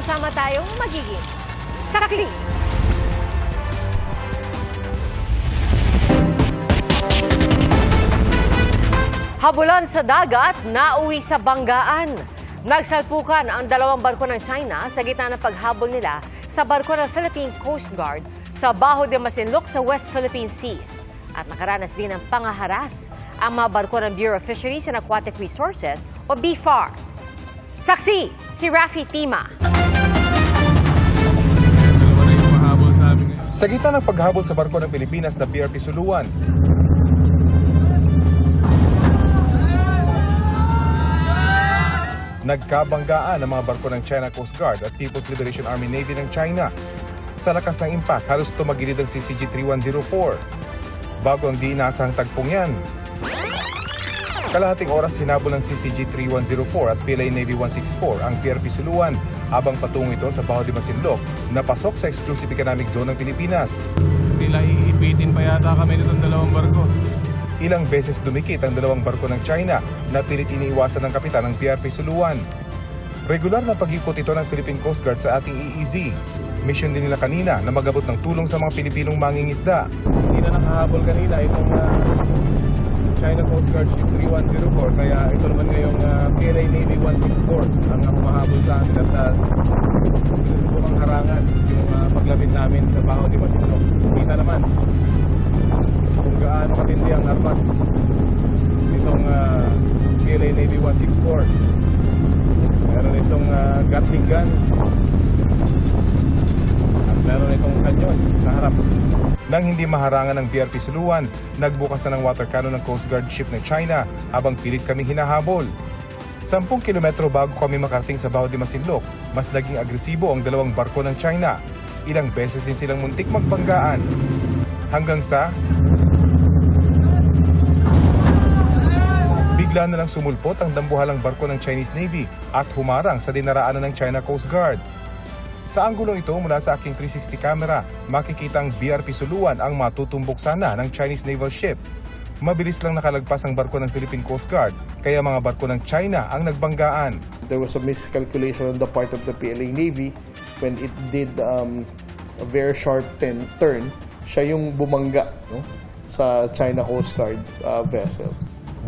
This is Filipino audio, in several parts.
sama-sama tayong magiging saksi. Habulan sa dagat, nauwi sa banggaan. Nagsalpukan ang dalawang barko ng China sa gitna ng paghabol nila sa barko ng Philippine Coast Guard sa Bajo de Masinloc sa West Philippine Sea. At nakaranas din ng pangaharas ang mga barko ng Bureau of Fisheries and Aquatic Resources o BFAR. Saksi, si Rafi Tima. Sa gitna ng paghabol sa barko ng Pilipinas na BRP Suluan, nagkabanggaan ang mga barko ng China Coast Guard at People's Liberation Army Navy ng China. Sa lakas ng impact, halos tumagilid ang CCG-3104. Bago ang di inaasahang tagpong yan. Kalahating oras hinabol ng CCG-3104 at PLA Navy 164 ang PRP Suluan habang patungo ito sa Bajo de Masinloc na pasok sa Exclusive Economic Zone ng Pilipinas. Tila iipitin pa yata kami nitong dalawang barko. Ilang beses dumikit ang dalawang barko ng China na pilit iniiwasan ng kapitan ng PRP Suluan. Regular na pag-ikot ito ng Philippine Coast Guard sa ating EEZ. Mission din nila kanina na magabot ng tulong sa mga Pilipinong mangingisda. Hindi na nakahabol kanina itong China Coast Guard Ship 3104, kaya ito naman ngayong PLA Navy 164 ang humahabol sa amin at sinusubukang harangan yung paglapit namin sa Bajo de Masinloc. Kita naman kung gaano katindi ang armas itong PLA Navy 164. Meron itong Gatling gun at meron itong kanyon sa harap. Nang hindi maharangan ng BRP Suluan, nagbukas na ng water cannon ng Coast Guard ship ng China habang pilit kami hinahabol. 10 kilometro bago kami makarating sa Bajo de Masinloc, mas naging agresibo ang dalawang barko ng China. Ilang beses din silang muntik magbanggaan. Hanggang sa bigla na lang sumulpot ang dambuhalang barko ng Chinese Navy at humarang sa dinaraanan ng China Coast Guard. Sa anggulong ito mula sa aking 360 camera, makikita ang BRP Suluan ang matutumbok sana ng Chinese naval ship. Mabilis lang nakalagpas ang barko ng Philippine Coast Guard, kaya mga barko ng China ang nagbanggaan. There was a miscalculation on the part of the PLA Navy when it did a very sharp turn. Siya yung bumangga, no, sa China Coast Guard vessel.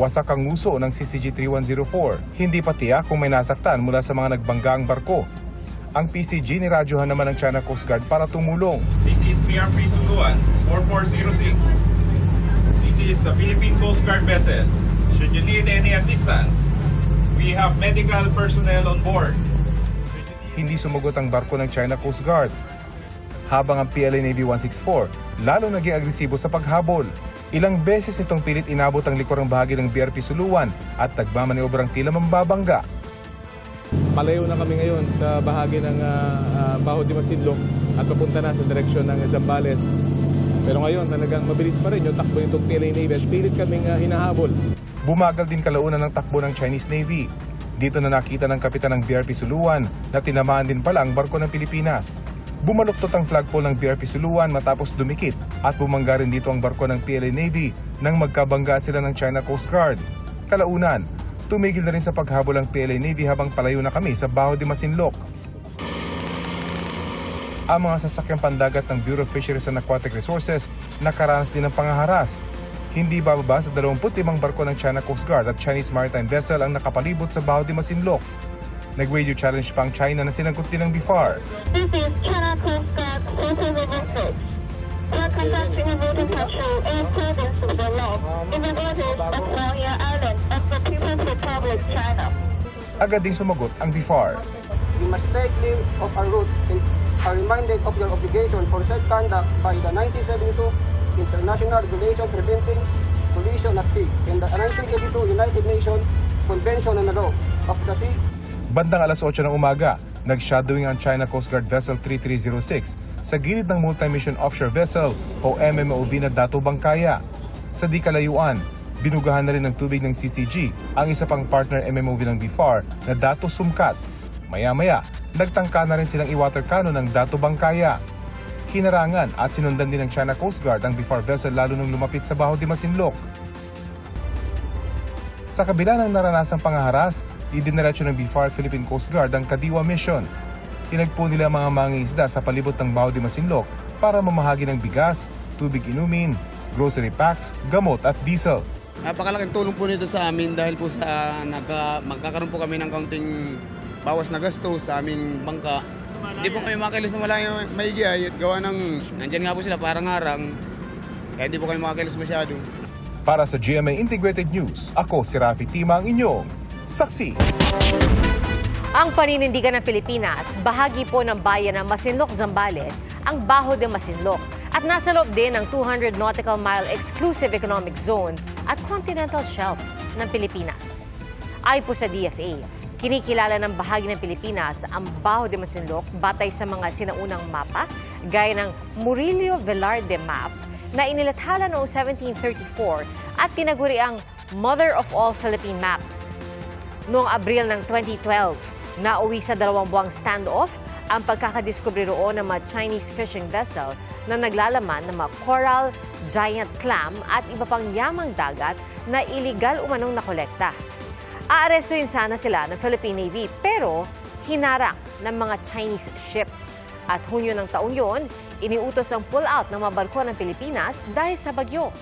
Wasak ang nguso ng CCG-3104. Hindi pa tiyak kung may nasaktan mula sa mga nagbanggaang barko. Ang PCG niradyohan naman ng China Coast Guard para tumulong. This is PRP Suluan 4406. This is the Philippine Coast Guard vessel. Should you need any assistance, we have medical personnel on board. Hindi sumagot ang barko ng China Coast Guard. Habang ang PLA Navy 164, lalo naging agresibo sa paghabol. Ilang beses itong pilit inabot ang likurang bahagi ng BRP Suluan at nagmamaniobrang tila mambabangga. Palayo na kami ngayon sa bahagi ng Bajo de Masinloc at papunta na sa direksyon ng Zambales. Pero ngayon talagang mabilis pa rin yung takbo nitong PLA Navy at pilit kaming hinahabol. Bumagal din kalaunan ng takbo ng Chinese Navy. Dito na nakita ng kapitan ng BRP Suluan na tinamaan din pala ang barko ng Pilipinas. Bumaluktot ang flagpole ng BRP Suluan matapos dumikit at bumangga rin dito ang barko ng PLA Navy nang magkabanggaan sila ng China Coast Guard. Kalaunan, tumigil na rin sa paghabol ang PLA Navy habang palayo na kami sa Bajo de Masinloc. Ang mga sasakyang pandagat ng Bureau of Fisheries and Aquatic Resources nakaranas din ng pangaharas. Hindi bababa sa 25 barko ng China Coast Guard at Chinese maritime vessel ang nakapalibot sa Bajo de Masinloc. Nag-radio challenge pa ang China na sinagot din ng BFAR. This is China Coast Guard 4406. We are conducting a water patrol in accordance with the law in the waters of Nangya Island of the People's Republic of China. Agad ding sumagot ang BFAR. We must take leave of our route and are reminded of your obligation for safe conduct by the 1972 International Regulation Preventing Collision at Sea and the 1982 United Nations Convention on the Law of the Sea. Bandang alas 8 ng umaga, nag-shadowing ang China Coast Guard Vessel 3306 sa gilid ng Multi-Mission Offshore Vessel o MMOV na Dato Bangkaya. Sa di kalayuan, binugahan na rin ng tubig ng CCG ang isa pang partner MMOV ng BFAR na Dato Sumkat. Maya-maya, nagtangka na rin silang i-water cannon ng Dato Bangkaya. Hinarangan at sinundan din ng China Coast Guard ang BFAR vessel lalo nung lumapit sa Bajo de Masinloc. Sa kabila ng naranasang pangaharas, idiniretso ng BFAR at Philippine Coast Guard ang Kadiwa Mission. Tinagpo nila ang mga mangingisda sa palibot ng Baho de Masinloc para mamahagi ng bigas, tubig inumin, grocery packs, gamot at diesel. Napakalaking tulong po nito sa amin dahil po sa magkakaroon po kami ng kaunting bawas na gasto sa aming bangka. Hindi po kami makakilos na malayong maigi ay gawa ng nandyan nga po sila parang harang kaya hindi po kami makakilos masyado. Para sa GMA Integrated News, ako si Rafi Tima ang inyong saksi. Ang paninindigan ng Pilipinas, bahagi po ng bayan ng Masinloc, Zambales, ang Baho de Masinloc at nasa loob din ng 200 nautical mile exclusive economic zone at continental shelf ng Pilipinas. Ayon po sa DFA, kinikilala ng bahagi ng Pilipinas ang Baho de Masinloc batay sa mga sinaunang mapa gaya ng Murillo Velarde map na inilathala noong 1734 at tinaguri ang Mother of all Philippine Maps. Noong Abril ng 2012, nauwi sa 2 buwang standoff ang pagkakadiskubre roon ng mga Chinese fishing vessel na naglalaman ng mga coral, giant clam at iba pang yamang dagat na iligal umanong nakolekta. Aarestuhin sana sila ng Philippine Navy pero hinarang ng mga Chinese ship. At Hunyo ng taong yon, iniutos ang pull-out ng mga barko ng Pilipinas dahil sa bagyo.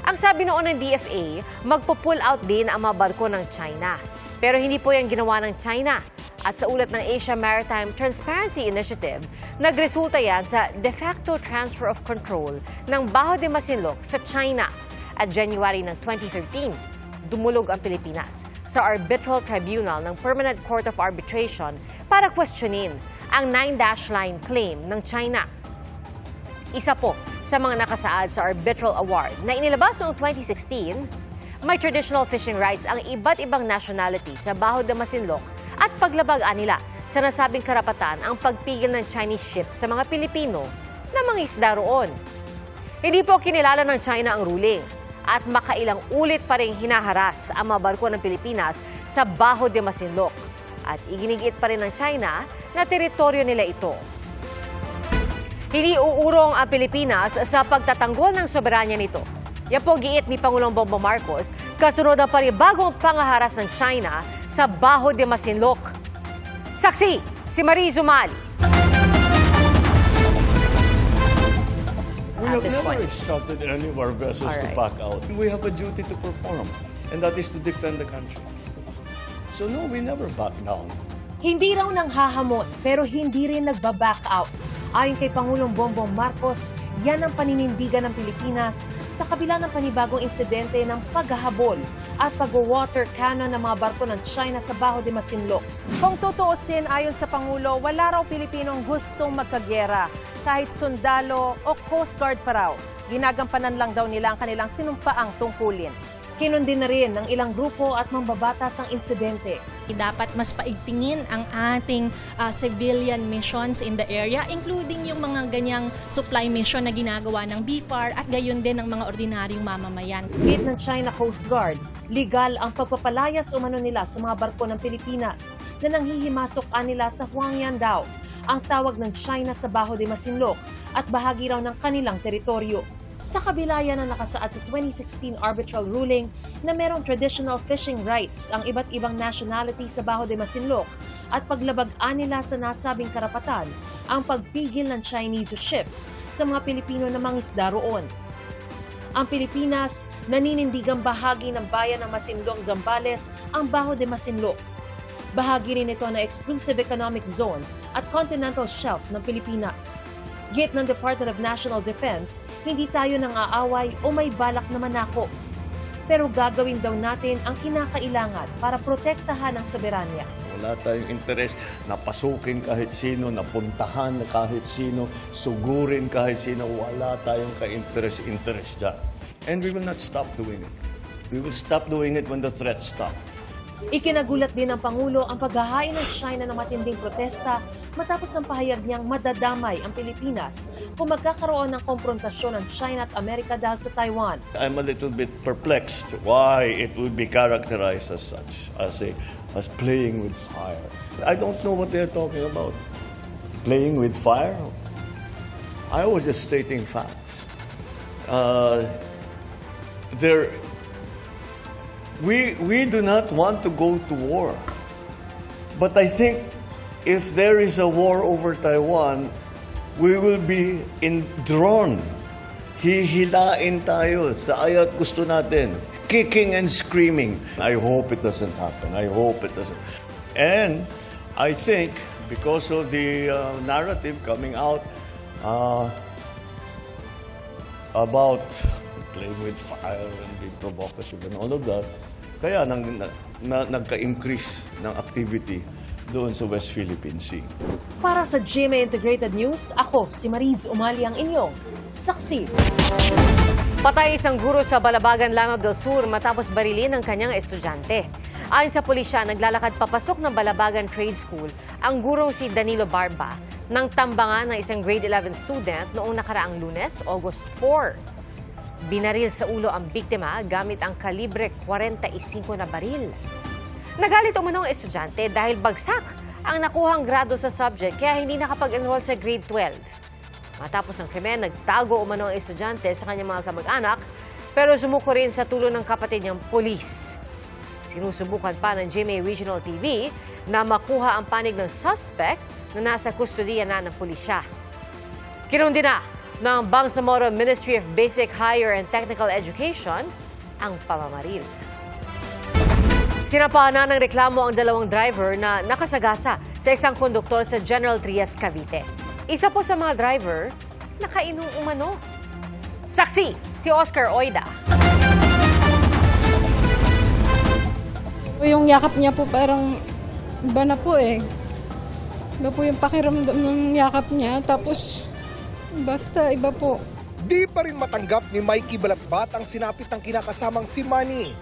Ang sabi noon ng DFA, magpo-pull out din ang mga barko ng China. Pero hindi po yan ginawa ng China. At sa ulat ng Asia Maritime Transparency Initiative, nagresulta yan sa de facto transfer of control ng Baho de Masinloc sa China. At January ng 2013, dumulog ang Pilipinas sa Arbitral Tribunal ng Permanent Court of Arbitration para questionin ang 9-dash line claim ng China. Isa po sa mga nakasaad sa Arbitral Award na inilabas noong 2016, may traditional fishing rights ang iba't ibang nationality sa Baho de Masinloc at paglabagaan nila sa nasabing karapatan ang pagpigil ng Chinese ships sa mga Pilipino na mga isda roon. Hindi po kinilala ng China ang ruling at makailang ulit pa rin hinaharas ang mga barko ng Pilipinas sa Baho de Masinloc at iginigit pa rin ng China na teritoryo nila ito. Hindi uurong ang Pilipinas sa pagtatanggol ng soberanya nito. Yan po giit ni Pangulong Bongbong Marcos, kasunod ang panibagong pangaharas ng China sa Baho de Masinloc. Saksi, si Marie Zumali. We have never instructed any of our vessels to back out. We have a duty to perform, and that is to defend the country. So no, we never back down. Hindi raw nang hahamon, pero hindi rin nagba-back out. Ayon kay Pangulong Bongbong Marcos, yan ang paninindigan ng Pilipinas sa kabila ng panibagong insidente ng paghahabol at pag-water cannon ng mga barko ng China sa Baho de Masinloc. Kung tutuusin, ayon sa Pangulo, wala raw Pilipinong gustong magkagyera, kahit sundalo o Coast Guard pa raw. Ginagampanan lang daw nila ang kanilang sinumpaang tungkulin. Kinundin na rin ng ilang grupo at mambabatas ang insidente. Dapat mas paigtingin ang ating civilian missions in the area, including yung mga ganyang supply mission na ginagawa ng BFAR at gayon din ng mga ordinaryong mamamayan. Gate ng China Coast Guard, legal ang pagpapalayas umano nila sa mga barko ng Pilipinas na nanghihimasok nila sa Huangyan Dao, ang tawag ng China sa Baho de Masinloc at bahagi raw ng kanilang teritoryo. Sa kabila yan na nakasaad sa 2016 arbitral ruling na merong traditional fishing rights ang iba't ibang nationality sa Baho de Masinloc at paglabag-an nila sa nasabing karapatan ang pagpigil ng Chinese ships sa mga Pilipino na mangisda roon. Ang Pilipinas, naninindigang bahagi ng bayan ng Masinloc, Zambales ang Baho de Masinloc. Bahagi rin ito ng exclusive economic zone at continental shelf ng Pilipinas. Gate ng Department of National Defense, hindi tayo nang aaway o may balak na manako. Pero gagawin daw natin ang kinakailangan para protektahan ang soberanya. Wala tayong interes na pasukin kahit sino, na puntahan na kahit sino, sugurin kahit sino. Wala tayong ka-interes dyan. And we will not stop doing it. We will stop doing it when the threats stop. Ikinagulat din ng Pangulo ang paghahain ng China ng matinding protesta matapos ang pahayag niyang madadamay ang Pilipinas kung magkakaroon ng konfrontasyon ng China at Amerika dahil sa Taiwan. I'm a little bit perplexed why it would be characterized as such, as playing with fire. I don't know what they're talking about. Playing with fire? I was just stating facts. We do not want to go to war. But I think if there is a war over Taiwan, we will be in drone. Hihilain tayo sa aya't gusto natin. Kicking and screaming. I hope it doesn't happen. I hope it doesn't. And I think because of the narrative coming out about playing with fire and being provocative and all of that, kaya nagka-increase ng activity doon sa West Philippine Sea. Para sa GMA Integrated News, ako si Mariz Umali ang inyong saksi. Patay isang guro sa Balabagan, Lanao del Sur matapos barilin ng kanyang estudyante. Ayon sa pulisya, naglalakad papasok ng Balabagan Trade School ang gurong si Danilo Barba nang tambangan ng isang grade 11 student noong nakaraang Lunes, August 4. Binaril sa ulo ang biktima gamit ang kalibre 45 na baril. Nagalit umano ang estudyante dahil bagsak ang nakuhang grado sa subject kaya hindi nakapag-enroll sa grade 12. Matapos ang krimen, nagtago umano ang estudyante sa kanyang mga kamag-anak pero sumuko rin sa tulong ng kapatid niyang polis. Sinusubukan pa ng GMA Regional TV na makuha ang panig ng suspect na nasa kustodiya na ng pulisya. Kinundi na ng Bangsamoro Ministry of Basic, Higher and Technical Education ang pamamaril. Sinampahan na ng reklamo ang dalawang driver na nakasagasa sa isang konduktor sa General Trias, Cavite. Isa po sa mga driver, nakainom umano. Saksi, si Oscar Oida. Yung yakap niya po parang iba na po eh. Iba po yung pakiramdam ng yakap niya. Tapos, basta iba po. Di pa rin matanggap ni Mikey Balatbat ang sinapit ng kinakasamang si Manny.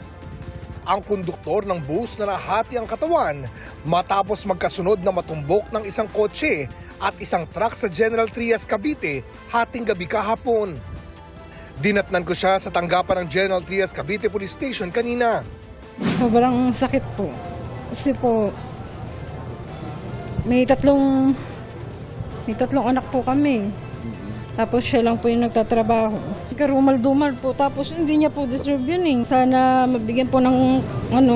Ang konduktor ng bus na nahati ang katawan matapos magkasunod na matumbok ng isang kotse at isang truck sa General Trias, Cavite hating gabi kahapon. Dinatnan ko siya sa tanggapan ng General Trias, Cavite Police Station kanina. Sobrang sakit po. Kasi po, may tatlong anak po kami. Tapos siya lang po yung nagtatrabaho. Karumal-dumal po. Tapos hindi niya po deserve yun eh. Sana mabigyan po ng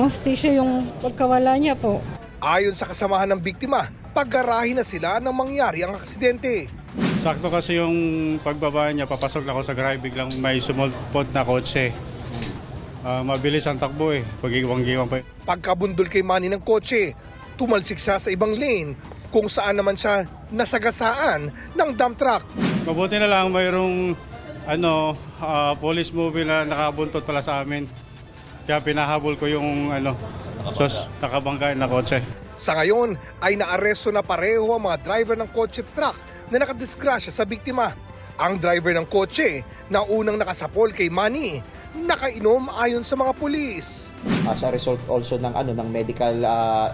stisya yung pagkawala niya po. Ayon sa kasamahan ng biktima, paggarahe na sila nang mangyari ang aksidente. Sakto kasi yung pagbaba niya, papasok na ako sa garahe, biglang may sumulpot na kotse. Mabilis ang takbo eh, pag-iwang-iwang pa. Pagkabundol kay Manny ng kotse, tumalsik siya sa ibang lane kung saan naman siya nasagasaan ng dump truck. Mabuti na lang mayroong police movie na nakabuntot pala sa amin. Kaya pinahabol ko yung nakabangga na kotse. Sa ngayon ay naaresto na pareho ang mga driver ng kotse truck na nakadisgrasya sa biktima. Ang driver ng kotse na unang nakasapol kay Manny, nakainom ayon sa mga pulis. As a result also ng medical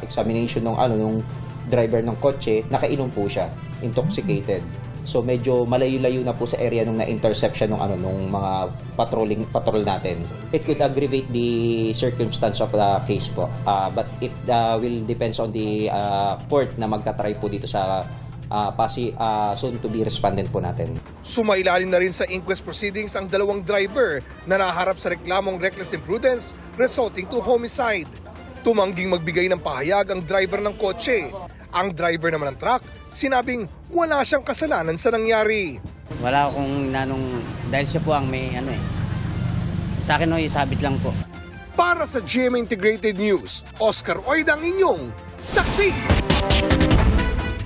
examination ng driver ng kotse, nakainom po siya, intoxicated. So medyo malayo-layo na po sa area nung na-intercept siya nung mga patrol natin. It could aggravate the circumstance of the case po. But it will depends on the court na magtatry po dito sa soon to be respondent po natin. Sumailalim na rin sa inquest proceedings ang dalawang driver na naharap sa reklamong reckless imprudence resulting to homicide. Tumangging magbigay ng pahayag ang driver ng kotse. Ang driver naman ng truck, sinabing wala siyang kasalanan sa nangyari. Wala akong dahil siya po ang may Sa akin isabit lang po. Para sa GMA Integrated News, Oscar Oida ang inyong saksi.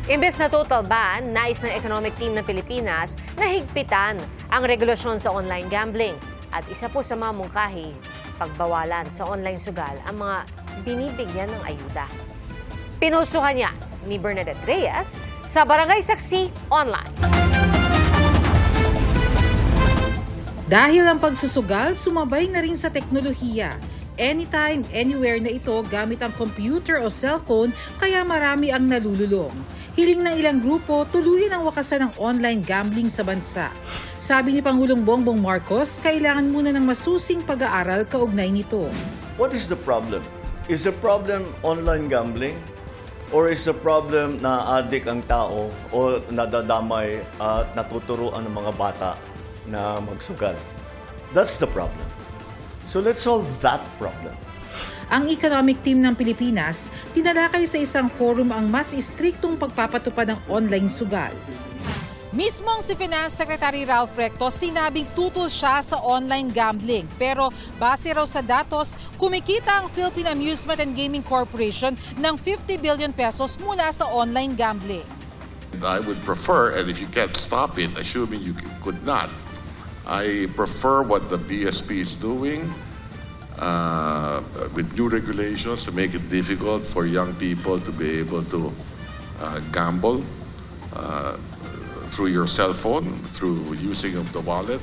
Imbes na total ban, nais ng economic team ng Pilipinas na higpitan ang regulasyon sa online gambling. At isa po sa mga mungkahi, pagbawalan sa online sugal ang mga binibigyan ng ayuda. Pinusuhan niya ni Bernadette Reyes sa Barangay Saksi Online. Dahil ang pagsusugal, sumabay na rin sa teknolohiya. Anytime, anywhere na ito gamit ang computer o cellphone, kaya marami ang nalululong. Hiling ng ilang grupo, tuluyan ang wakasan ng online gambling sa bansa. Sabi ni Pangulong Bongbong Marcos, kailangan muna ng masusing pag-aaral kaugnay nito. What is the problem? Is the problem online gambling? Or is the problem na adik ang tao o nadadamay at natuturuan ng mga bata na magsugal? That's the problem. So let's solve that problem. Ang economic team ng Pilipinas tinalakay sa isang forum ang mas istriktong pagpapatupad ng online sugal. Mismong si Finance Secretary Ralph Recto sinabing tutol siya sa online gambling. Pero base raw sa datos, kumikita ang Philippine Amusement and Gaming Corporation ng 50 billion pesos mula sa online gambling. I would prefer, and if you can't stop it, assuming you could not, I prefer what the BSP is doing with new regulations to make it difficult for young people to be able to gamble through your cell phone, through using of the wallet.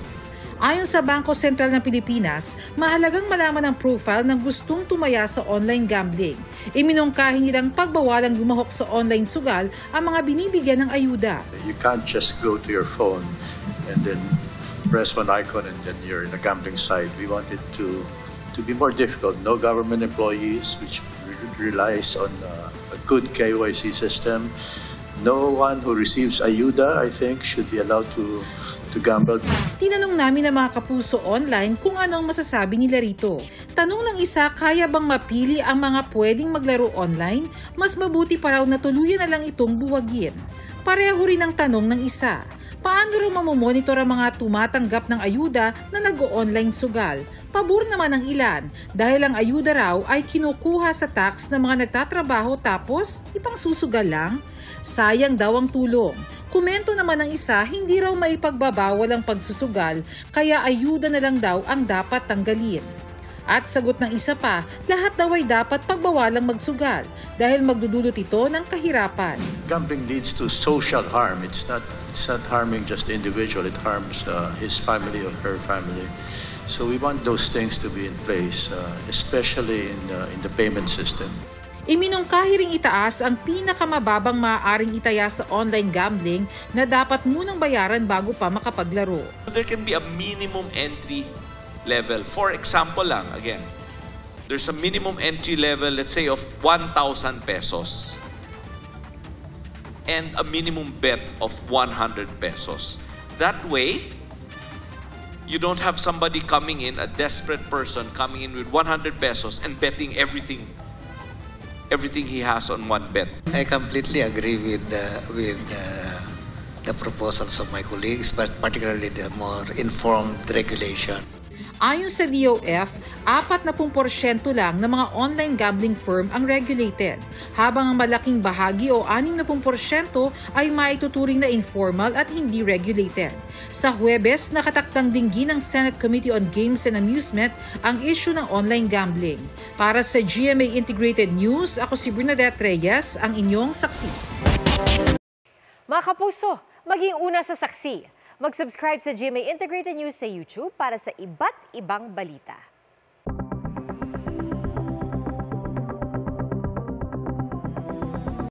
Ayon sa Bangko Sentral ng Pilipinas, mahalagang malaman ang profile ng gustong tumaya sa online gambling. Iminungkahi nilang pagbawalang lumahok sa online sugal ang mga binibigyan ng ayuda. You can't just go to your phone and then press one icon and then you're in a gambling site. We want it to be more difficult. No government employees, which relies on a good KYC system. No one who receives ayuda, I think, should be allowed to gamble. Tinanong namin ang mga kapuso online kung ano ang masasabi nila rito. Tanong ng isa, kaya bang mapili ang mga pwedeng maglaro online? Mas mabuti pa raw na tuluyan na lang itong buwagin. Pareho rin ang tanong ng isa. Paano raw mamomonitor ang mga tumatanggap ng ayuda na nag-o-online sugal? Pabor naman ang ilan dahil ang ayuda raw ay kinukuha sa tax ng mga nagtatrabaho tapos ipang susugal lang. Sayang daw ang tulong. Komento naman ng isa, hindi raw maipagbabawal ang pagsusugal kaya ayuda na lang daw ang dapat tanggalin. At sagot ng isa pa, lahat daw ay dapat pagbawalang magsugal dahil magdudulot ito ng kahirapan. Gambling leads to social harm. It's not harming just the individual. It harms his family or her family. So we want those things to be in place, especially in the payment system. Iminungkahi ring itaas ang pinakamababang maaaring itaya sa online gambling na dapat munang bayaran bago pa makapaglaro. There can be a minimum entry level. For example lang, again, there's a minimum entry level, let's say, of 1,000 pesos and a minimum bet of 100 pesos. That way, you don't have somebody coming in, a desperate person coming in with 100 pesos and betting everything he has on one bet. I completely agree with the proposals of my colleagues, but particularly the more informed regulation. Ayon sa DOF, 40% lang ng mga online gambling firm ang regulated, habang ang malaking bahagi o 60% ay maituturing na informal at hindi regulated. Sa Huwebes, nakatakdang dinggin ng Senate Committee on Games and Amusement ang issue ng online gambling. Para sa GMA Integrated News, ako si Bernadette Reyes, ang inyong saksi. Mga kapuso, maging una sa saksi. Mag-subscribe sa GMA Integrated News sa YouTube para sa iba't ibang balita.